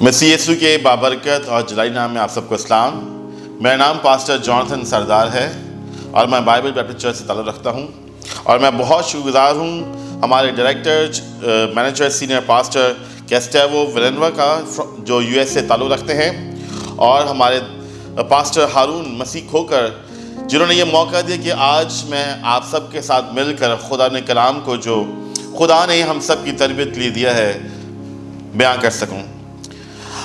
मसीह यीशु के बाबरकत और जलाई नाम में आप सबको इस्लाम। मेरा नाम पास्टर जॉनथन सरदार है और मैं बाइबल बैप्टिस्ट चर्च से ताल्लुक़ रखता हूँ और मैं बहुत शुक्रगुजार हूँ हमारे डायरेक्टर मैनेजर सीनियर पास्टर गस्टावो विलेनवा का जो यूएस से ताल्लुक़ रखते हैं, और हमारे पास्टर हारून मसीह खोकर जिन्होंने ये मौका दिया कि आज मैं आप सबके साथ मिलकर खुदा ने कलाम को जो खुदा ने हम सब की तरबियत के लिए दिया है बयां कर सकूं।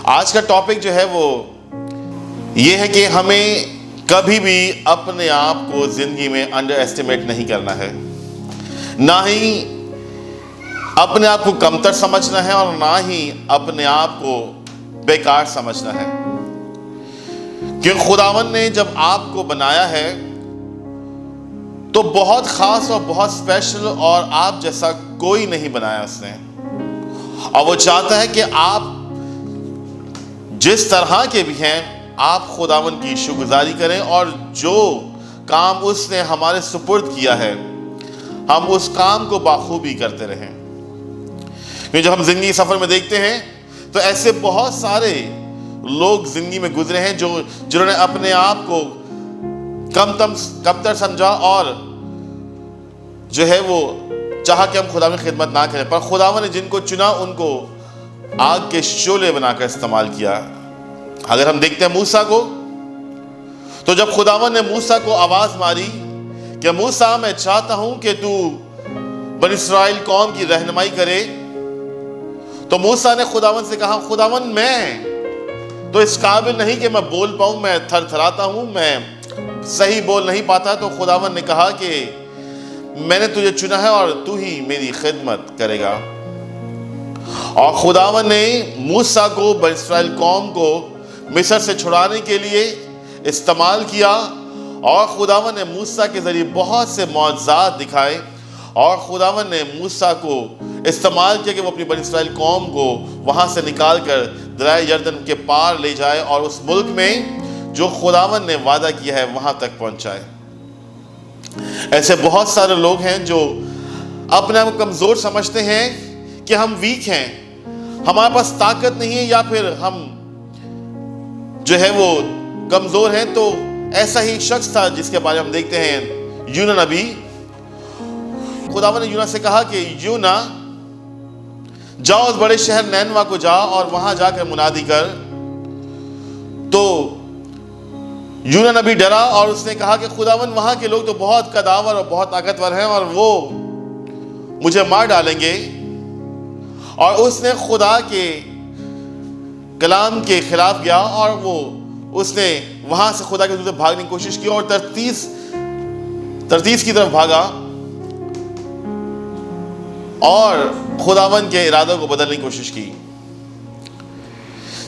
आज का टॉपिक जो है वो ये है कि हमें कभी भी अपने आप को ज़िंदगी में अंडर एस्टिमेट नहीं करना है, ना ही अपने आप को कमतर समझना है और ना ही अपने आप को बेकार समझना है। क्योंकि खुदावन ने जब आपको बनाया है तो बहुत ख़ास और बहुत स्पेशल और आप जैसा कोई नहीं बनाया उसने, और वो चाहता है कि आप जिस तरह के भी हैं आप खुदावन की शुक्रगुजारी करें और जो काम उसने हमारे सुपुर्द किया है हम उस काम को बाखूबी करते रहें। क्योंकि जब हम जिंदगी सफर में देखते हैं तो ऐसे बहुत सारे लोग जिंदगी में गुजरे हैं जिन्होंने अपने आप को कमतर समझा और जो है वो चाहा कि हम खुदा की खिदमत ना करें, पर खुदावन ने जिनको चुना उनको आग के शोले बनाकर इस्तेमाल किया। अगर हम देखते हैं मूसा को, तो जब खुदावन ने मूसा को आवाज मारी कि मूसा मैं चाहता हूं कि तू बनी इस्राएल कौम की रहनुमाई करे, तो मूसा ने खुदावन से कहा खुदावन मैं तो इस काबिल नहीं कि मैं बोल पाऊं, मैं थरथराता हूं, मैं सही बोल नहीं पाता। तो खुदावन ने कहा कि मैंने तुझे चुना है और तू ही मेरी खिदमत करेगा। और खुदावन ने मूसा को बनी इस्राएल कौम को मिस्र से छुड़ाने के लिए इस्तेमाल किया, और खुदावन ने मूसा के जरिए बहुत से मौजज़ात दिखाए, और खुदावन ने मूसा को इस्तेमाल किया कि वो अपनी बनी इस्राएल कौम को वहाँ से निकाल कर दरिया यरदन के पार ले जाए और उस मुल्क में जो खुदावन ने वादा किया है वहाँ तक पहुँचाए। ऐसे बहुत सारे लोग हैं जो अपने आप को कमज़ोर समझते हैं कि हम वीक हैं, हमारे पास ताकत नहीं है, या फिर हम जो है वो कमज़ोर हैं। तो ऐसा ही शख्स था जिसके बारे में हम देखते हैं यूना नबी। खुदावन ने यूना से कहा कि यूना जाओ उस बड़े शहर नैनवा को जाओ और वहां जाकर मुनादी कर। तो यूना नबी डरा और उसने कहा कि खुदावन वहां के लोग तो बहुत कदावर और बहुत ताकतवर हैं और वो मुझे मार डालेंगे। और उसने खुदा के कलाम के खिलाफ गया और उसने वहां से खुदा के दूर से भागने की कोशिश की और तरतीस की तरफ भागा और खुदावन के इरादों को बदलने की कोशिश की।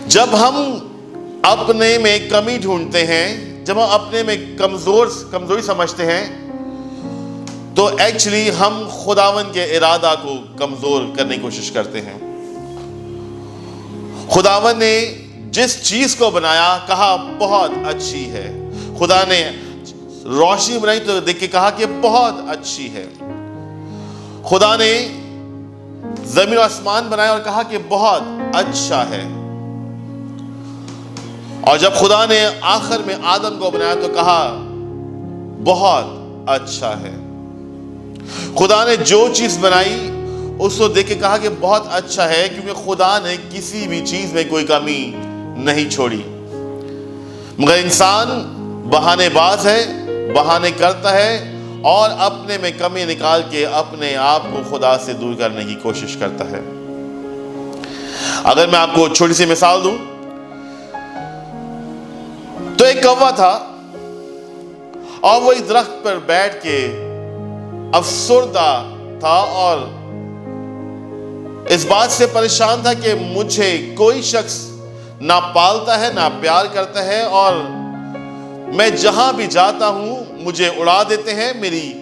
जब हम अपने में कमी ढूंढते हैं, जब हम अपने में कमजोरी समझते हैं, तो एक्चुअली हम खुदावन के इरादा को कमजोर करने की कोशिश करते हैं। खुदावन ने जिस चीज को बनाया कहा बहुत अच्छी है। खुदा ने रोशनी बनाई तो देख के कहा कि बहुत अच्छी है। खुदा ने जमीन और आसमान बनाया और कहा कि बहुत अच्छा है। और जब खुदा ने आखिर में आदम को बनाया तो कहा बहुत अच्छा है। खुदा ने जो चीज बनाई उसको देख के कहा कि बहुत अच्छा है, क्योंकि खुदा ने किसी भी चीज में कोई कमी नहीं छोड़ी। मगर इंसान बहानेबाज है, बहाने करता है और अपने में कमी निकाल के अपने आप को खुदा से दूर करने की कोशिश करता है। अगर मैं आपको छोटी सी मिसाल दूं तो एक कौवा था और वो एक दरख्त पर बैठ के अफसुर्दा था और इस बात से परेशान था कि मुझे कोई शख्स ना पालता है ना प्यार करता है, और मैं जहां भी जाता हूं मुझे उड़ा देते हैं, मेरी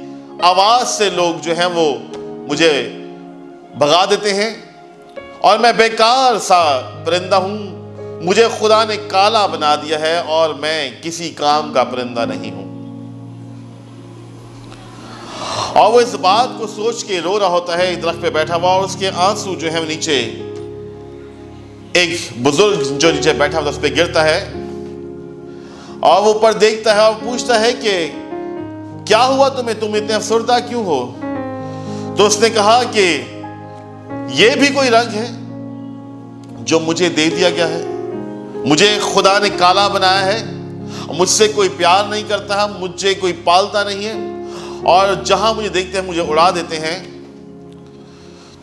आवाज से लोग जो हैं वो मुझे भगा देते हैं और मैं बेकार सा परिंदा हूं। मुझे खुदा ने काला बना दिया है और मैं किसी काम का परिंदा नहीं हूं। और वो इस बात को सोच के रो रहा होता है, दरख्त पे बैठा हुआ, और उसके आंसू जो है नीचे एक बुजुर्ग जो नीचे बैठा हुआ उस पर गिरता है और वो ऊपर देखता है और पूछता है कि क्या हुआ तुम्हें, तुम इतने अफसरदा क्यों हो? तो उसने कहा कि ये भी कोई रंग है जो मुझे दे दिया गया है, मुझे खुदा ने काला बनाया है, मुझसे कोई प्यार नहीं करता है, मुझे कोई पालता नहीं है और जहां मुझे देखते हैं मुझे उड़ा देते हैं।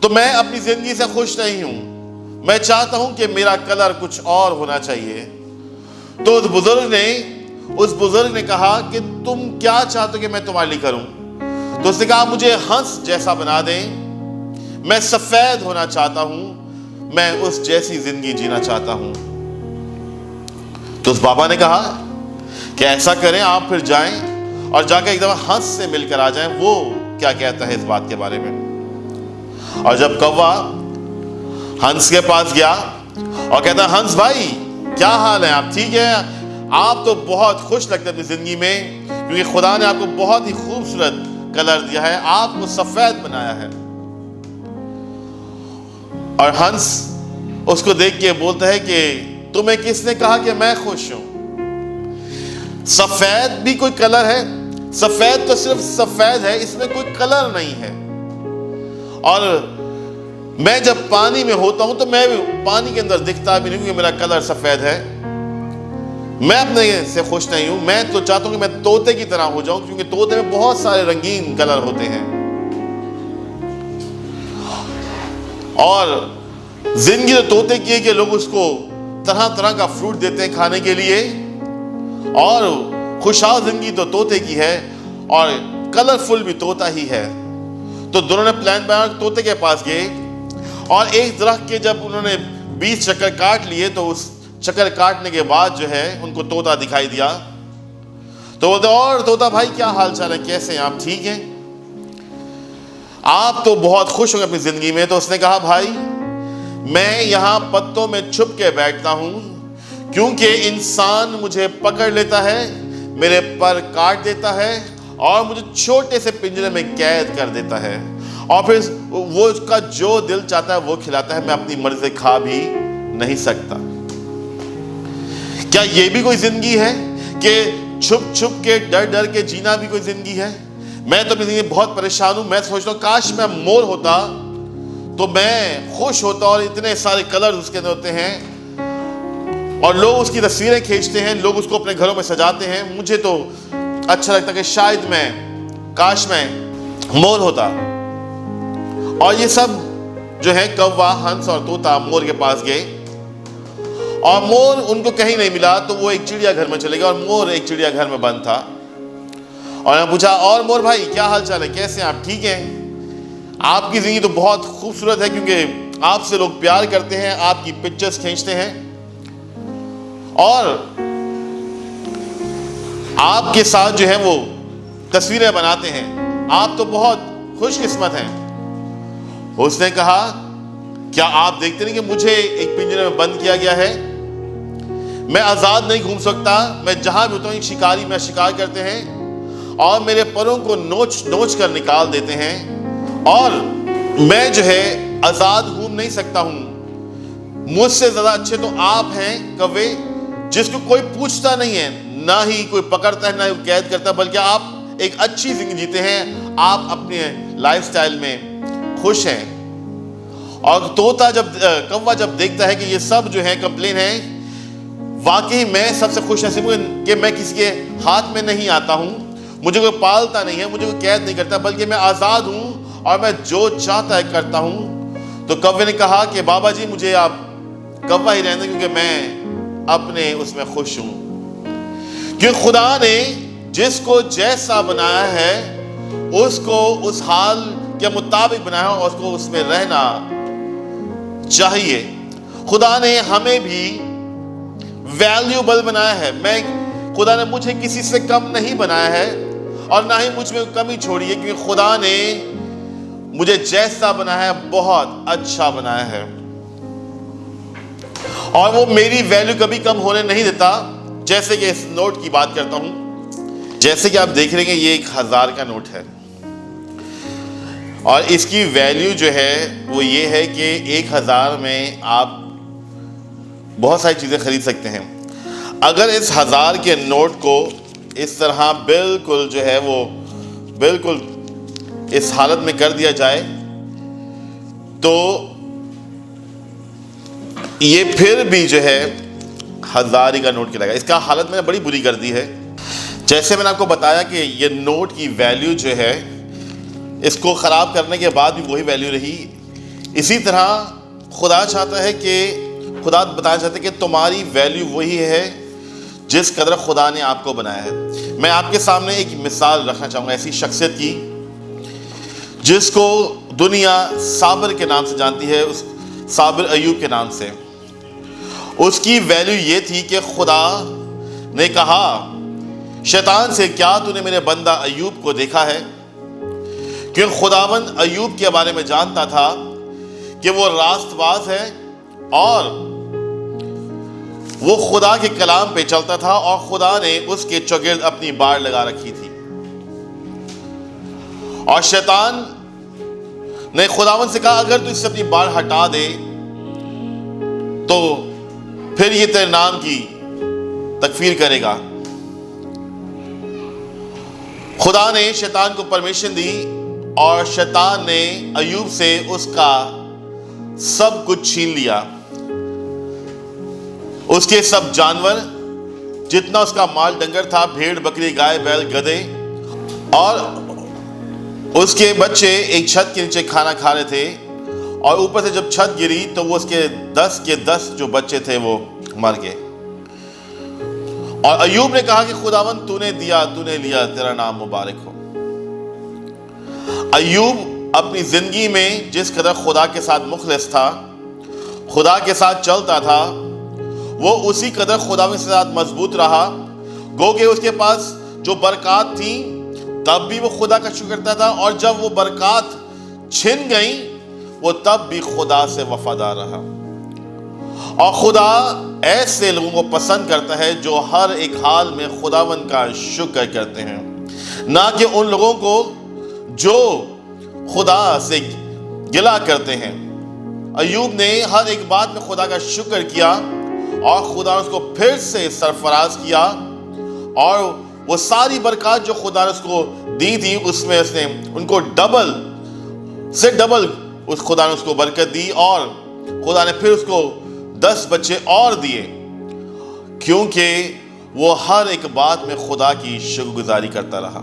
तो मैं अपनी जिंदगी से खुश नहीं हूं, मैं चाहता हूं कि मेरा कलर कुछ और होना चाहिए। तो उस बुजुर्ग ने कहा कि तुम क्या चाहते हो कि मैं तुम्हारे लिए करूं? तो उसने कहा मुझे हंस जैसा बना दें, मैं सफेद होना चाहता हूं, मैं उस जैसी जिंदगी जीना चाहता हूं। तो उस बाबा ने कहा कि ऐसा करें, आप फिर जाएं और जाकर एकदम हंस से मिलकर आ जाएं, वो क्या कहता है इस बात के बारे में। और जब कौवा हंस के पास गया और कहता, हंस भाई क्या हाल है, आप ठीक है? आप तो बहुत खुश लगते हैं अपनी जिंदगी में, क्योंकि खुदा ने आपको बहुत ही खूबसूरत कलर दिया है, आपको सफेद बनाया है। और हंस उसको देख के बोलता है कि तुम्हें किसने कहा कि मैं खुश हूं? सफेद भी कोई कलर है? सफेद तो सिर्फ सफेद है, इसमें कोई कलर नहीं है। और मैं जब पानी में होता हूं तो मैं पानी के अंदर दिखता भी नहीं, क्योंकि मेरा कलर सफेद है। मैं अपने से खुश नहीं हूं, मैं तो चाहता हूं कि मैं तोते की तरह हो जाऊं, क्योंकि तोते में बहुत सारे रंगीन कलर होते हैं। और जिंदगी तो तोते की है कि लोग उसको तरह तरह का फ्रूट देते हैं खाने के लिए, और खुशहाल जिंदगी तो तोते की है और कलरफुल भी तोता ही है। तो दोनों ने प्लान बनाया, तोते के पास गए और एक दरख्त के जब उन्होंने 20 चक्कर काट लिए तो उस चक्कर काटने के बाद जो है उनको तोता दिखाई दिया। तो बोलते, और तोता भाई क्या हाल चाल है, कैसे हैं आप, ठीक हैं? आप तो बहुत खुश होंगे अपनी जिंदगी में। तो उसने कहा, भाई मैं यहां पत्तों में छुप के बैठता हूं, क्योंकि इंसान मुझे पकड़ लेता है, मेरे पर काट देता है और मुझे छोटे से पिंजरे में कैद कर देता है, और फिर वो उसका जो दिल चाहता है वो खिलाता है, मैं अपनी मर्जी से खा भी नहीं सकता। क्या ये भी कोई जिंदगी है कि छुप छुप के डर डर के जीना भी कोई जिंदगी है? मैं तो अपनी जिंदगी बहुत परेशान हूं। मैं सोचता हूं काश मैं मोर होता तो मैं खुश होता, और इतने सारे कलर उसके अंदर होते हैं और लोग उसकी तस्वीरें खींचते हैं, लोग उसको अपने घरों में सजाते हैं। मुझे तो अच्छा लगता कि शायद काश मैं मोर होता। और ये सब जो है कौवा, हंस और तोता मोर के पास गए और मोर उनको कहीं नहीं मिला, तो वो एक चिड़ियाघर में चले गए और मोर एक चिड़ियाघर में बंद था। और मैं पूछा, और मोर भाई क्या हाल चाल है, कैसे हैं आप, ठीक हैं? आपकी जिंदगी तो बहुत खूबसूरत है, क्योंकि आपसे लोग प्यार करते हैं, आपकी पिक्चर्स खींचते हैं और आपके साथ जो है वो तस्वीरें बनाते हैं, आप तो बहुत खुशकिस्मत हैं। उसने कहा, क्या आप देखते नहीं कि मुझे एक पिंजरे में बंद किया गया है? मैं आजाद नहीं घूम सकता, मैं जहां भी होता हूं शिकारी मेरा शिकार करते हैं और मेरे परों को नोच नोच कर निकाल देते हैं, और मैं जो है आजाद घूम नहीं सकता हूं। मुझसे ज्यादा अच्छे तो आप हैं कौवे, जिसको कोई पूछता नहीं है, ना ही कोई पकड़ता है, ना ही कैद करता है, बल्कि आप एक अच्छी जिंदगी जीते हैं, आप अपने लाइफस्टाइल में खुश हैं। और तोता कौवा जब देखता है कि ये सब जो है कंप्लेन है, वाकई मैं सबसे खुश नसीब हूं कि मैं किसी के हाथ में नहीं आता हूं, मुझे कोई पालता नहीं है, मुझे कोई कैद नहीं करता, बल्कि मैं आजाद हूं और मैं जो चाहता है करता हूं। तो कौवे ने कहा कि बाबा जी मुझे आप कौवा ही रहने, क्योंकि मैं अपने उसमें खुश हूं। क्योंकि खुदा ने जिसको जैसा बनाया है उसको उस हाल के मुताबिक बनाया और उसको उसमें रहना चाहिए। खुदा ने हमें भी वैल्यूबल बनाया है। खुदा ने मुझे किसी से कम नहीं बनाया है और ना ही मुझ में कमी छोड़ी है, क्योंकि खुदा ने मुझे जैसा बनाया है बहुत अच्छा बनाया है और वो मेरी वैल्यू कभी कम होने नहीं देता। जैसे कि इस नोट की बात करता हूं, जैसे कि आप देख रहे हैं ये 1000 का नोट है और इसकी वैल्यू जो है वो ये है कि 1000 में आप बहुत सारी चीज़ें खरीद सकते हैं। अगर इस 1000 के नोट को इस तरह बिल्कुल जो है वो बिल्कुल इस हालत में कर दिया जाए तो ये फिर भी जो है 1000 का नोट कहलाएगा। इसका हालत मैंने बड़ी बुरी कर दी है। जैसे मैंने आपको बताया कि ये नोट की वैल्यू जो है इसको ख़राब करने के बाद भी वही वैल्यू रही। इसी तरह खुदा चाहता है कि खुदा बताना चाहते हैं कि तुम्हारी वैल्यू वही है जिस कदर खुदा ने आपको बनाया है। मैं आपके सामने एक मिसाल रखना चाहूँगा ऐसी शख्सियत की जिसको दुनिया साबिर के नाम से जानती है, उस साबिर अय्यूब के नाम से। उसकी वैल्यू ये थी कि खुदा ने कहा शैतान से, क्या तूने मेरे बंदा अय्यूब को देखा है? क्योंकि खुदावंद अय्यूब के बारे में जानता था कि वो रास्तबाज है और वो खुदा के कलाम पे चलता था और खुदा ने उसके चौगिर्द अपनी बाड़ लगा रखी थी। और शैतान ने खुदावंद से कहा अगर तू इससे अपनी बाड़ हटा दे तो फिर ये तेरे नाम की तकफीर करेगा। खुदा ने शैतान को परमिशन दी और शैतान ने अय्यूब से उसका सब कुछ छीन लिया। उसके सब जानवर, जितना उसका माल डंगर था, भेड़ बकरी गाय बैल गधे, और उसके बच्चे एक छत के नीचे खाना खा रहे थे और ऊपर से जब छत गिरी तो वो उसके 10 के 10 जो बच्चे थे वो मर गए। और अय्यूब ने कहा कि खुदावंद तूने दिया तूने लिया, तेरा नाम मुबारक हो। अय्यूब अपनी जिंदगी में जिस कदर खुदा के साथ मुखलिस था, खुदा के साथ चलता था, वो उसी कदर खुदा के साथ मजबूत रहा। गो के उसके पास जो बरकत थी तब भी वो खुदा का शुक्र करता था, और जब वो बरकत छिन गई वो तब भी खुदा से वफादार रहा। और खुदा ऐसे लोगों को पसंद करता है जो हर एक हाल में खुदावंद का शुक्र करते हैं, ना कि उन लोगों को जो खुदा से गिला करते हैं। अय्यूब ने हर एक बात में खुदा का शुक्र किया और खुदा ने उसको फिर से सरफराज किया, और वो सारी बरकत जो खुदा ने उसको दी थी उसमें उसने उनको डबल से डबल उस खुदा ने उसको बरकत दी, और खुदा ने फिर उसको 10 बच्चे और दिए, क्योंकि वो हर एक बात में खुदा की शुक्रगुजारी करता रहा।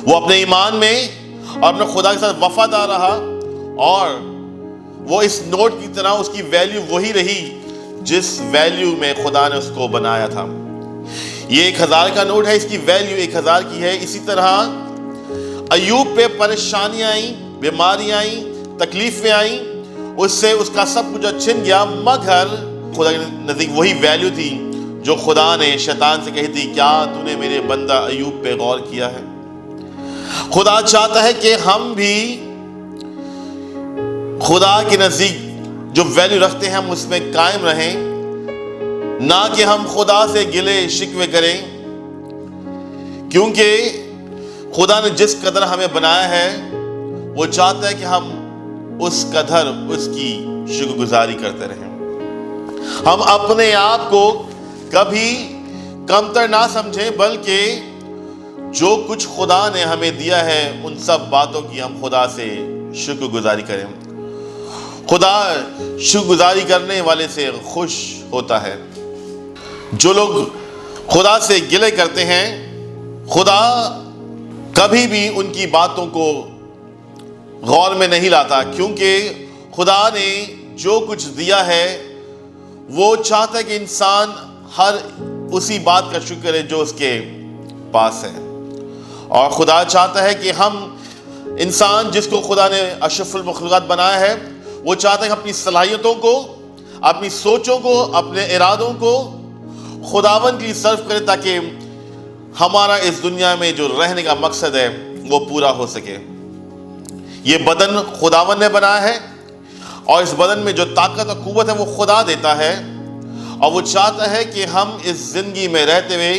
वो अपने ईमान में और अपने खुदा के साथ वफादार रहा, और वो इस नोट की तरह उसकी वैल्यू वही रही जिस वैल्यू में खुदा ने उसको बनाया था। ये 1000 का नोट है, इसकी वैल्यू 1000 की है। इसी तरह अय्यूब पे परेशानियां आई, बीमारियां आई, तकलीफें आई, उससे उसका सब कुछ छिन गया, मगर खुदा के नजदीक वही वैल्यू थी जो खुदा ने शैतान से कही थी, क्या तूने मेरे बंदा अय्यूब पे गौर किया है? खुदा चाहता है कि हम भी खुदा के नजदीक जो वैल्यू रखते हैं हम उसमें कायम रहें, ना कि हम खुदा से गिले शिकवे करें, क्योंकि खुदा ने जिस कदर हमें बनाया है वो चाहता है कि हम उस कदर उसकी शुक्रगुजारी करते रहें। हम अपने आप को कभी कमतर ना समझें, बल्कि जो कुछ खुदा ने हमें दिया है उन सब बातों की हम खुदा से शुक्रगुजारी करें। खुदा शुक्रगुजारी करने वाले से खुश होता है। जो लोग खुदा से गिले करते हैं, खुदा कभी भी उनकी बातों को गौर में नहीं लाता, क्योंकि खुदा ने जो कुछ दिया है वो चाहता है कि इंसान हर उसी बात का शुक्र करे जो उसके पास है। और खुदा चाहता है कि हम इंसान जिसको खुदा ने अशरफुल मखलूक़ात बनाया है, वो चाहता है कि अपनी सलाहियतों को, अपनी सोचों को, अपने इरादों को खुदावन के लिए सर्व करे, ताकि हमारा इस दुनिया में जो रहने का मकसद है वो पूरा हो सके। ये बदन खुदावन ने बनाया है, और इस बदन में जो ताकत और कुव्वत है वो खुदा देता है, और वो चाहता है कि हम इस जिंदगी में रहते हुए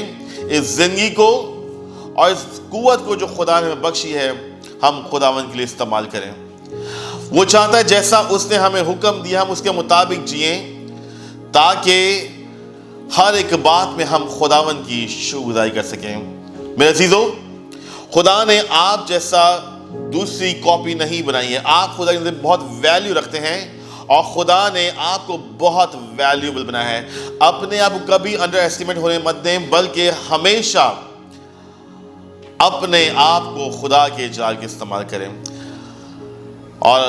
इस जिंदगी को और इस कुव्वत को जो खुदा ने हमें बख्शी है हम खुदावन के लिए इस्तेमाल करें। वो चाहता है जैसा उसने हमें हुक्म दिया हम उसके मुताबिक जिएं, ताकि हर एक बात में हम खुदावन की शुक्रगुजारी कर सकें। मेरे अजीजों, खुदा ने आप जैसा दूसरी कॉपी नहीं बनाई है। आप खुदा के बहुत वैल्यू रखते हैं और खुदा ने आपको बहुत वैल्यूएबल बनाया है। अपने आप को कभी अंडर एस्टिमेट होने मत दें, बल्कि हमेशा अपने आप को खुदा के जलाल के इस्तेमाल करें। और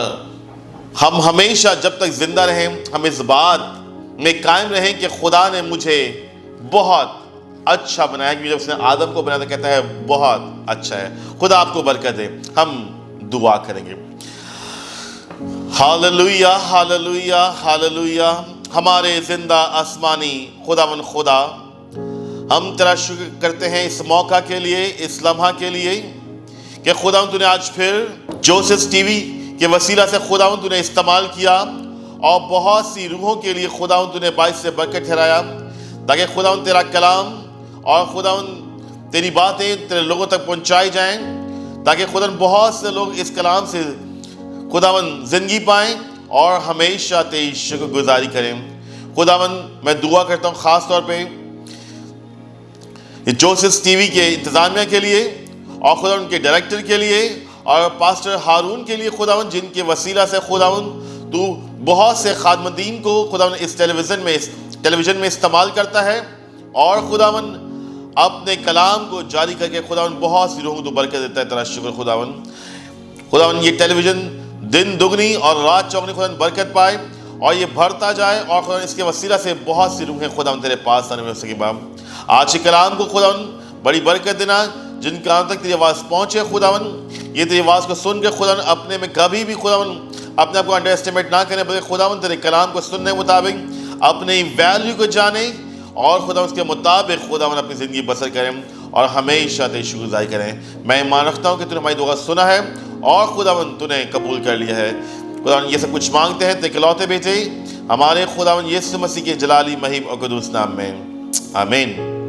हम हमेशा जब तक जिंदा रहें, हम इस बात में कायम रहें कि खुदा ने मुझे बहुत अच्छा बनाया। क्योंकि जब उसने आदम को बनाया तो कहता है बहुत अच्छा है। खुदा आपको बरकत दे। हम दुआ करेंगे। Hallelujah, hallelujah, hallelujah. हमारे जिंदा आसमानी खुदावन खुदा, हम तेरा शुक्र करते हैं इस मौका के लिए, इस लम्हा के लिए कि खुदावन तूने आज फिर जोसेफ टीवी के वसीला से खुदावन तूने इस्तेमाल किया और बहुत सी रूहों के लिए खुदावन तूने बाइस से बरकत ठहराया, ताकि खुदावन तेरा कलाम और खुदावन तेरी बातें तेरे लोगों तक पहुंचाई जाएं, ताकि खुदावन बहुत से लोग इस कलाम से खुदावन जिंदगी पाएं और हमेशा तेरी शुक्रगुजारी करें। खुदावन मैं दुआ करता हूँ खास तौर पे जोसेफ टीवी के इंतजामिया के लिए और खुदावन उनके डायरेक्टर के लिए और पास्टर हारून के लिए खुदावन, जिनके वसीला से खुदावन तू बहुत से खादमदीन को खुदावन इस टेलीविज़न में इस्तेमाल करता है और खुदावन अपने कलाम को जारी करके खुदावन बहुत सी लोगों को तू बरकत देता है। तेरा शुक्र खुदावन। खुदावन ये टेलीविज़न दिन दुगनी और रात चौगनी खुदावन बरकत पाए और ये भरता जाए और खुदावन इसके वसीला से बहुत सी रूहें खुदावन तेरे पास आने में हो सके। बाप आज के कलाम को खुदावन बड़ी बरकत देना, जिन कानों तक तेरी आवाज़ पहुँचे खुदावन, ये तेरी आवाज़ को सुन के खुदावन अपने में कभी भी खुदावन अपने आप को अंडर एस्टिमेट ना करें, बल्कि खुदावन तेरे कलाम को सुनने के मुताबिक अपने वैल्यू को जाने और खुदा उसके मुताबिक खुदावन अपनी ज़िंदगी बसर करें और हमेशा तेरी शुक्रगुजारी करें। मैं ईमान रखता हूँ कि तूने हमारी दुआ सुना है और खुदावन तूने कबूल कर लिया है। खुदावन ये सब कुछ मांगते हैं तेरे इकलौते बेटे हमारे खुदावन यीशु मसीह के जलाली, महीम और कुदूस नाम में, आमीन।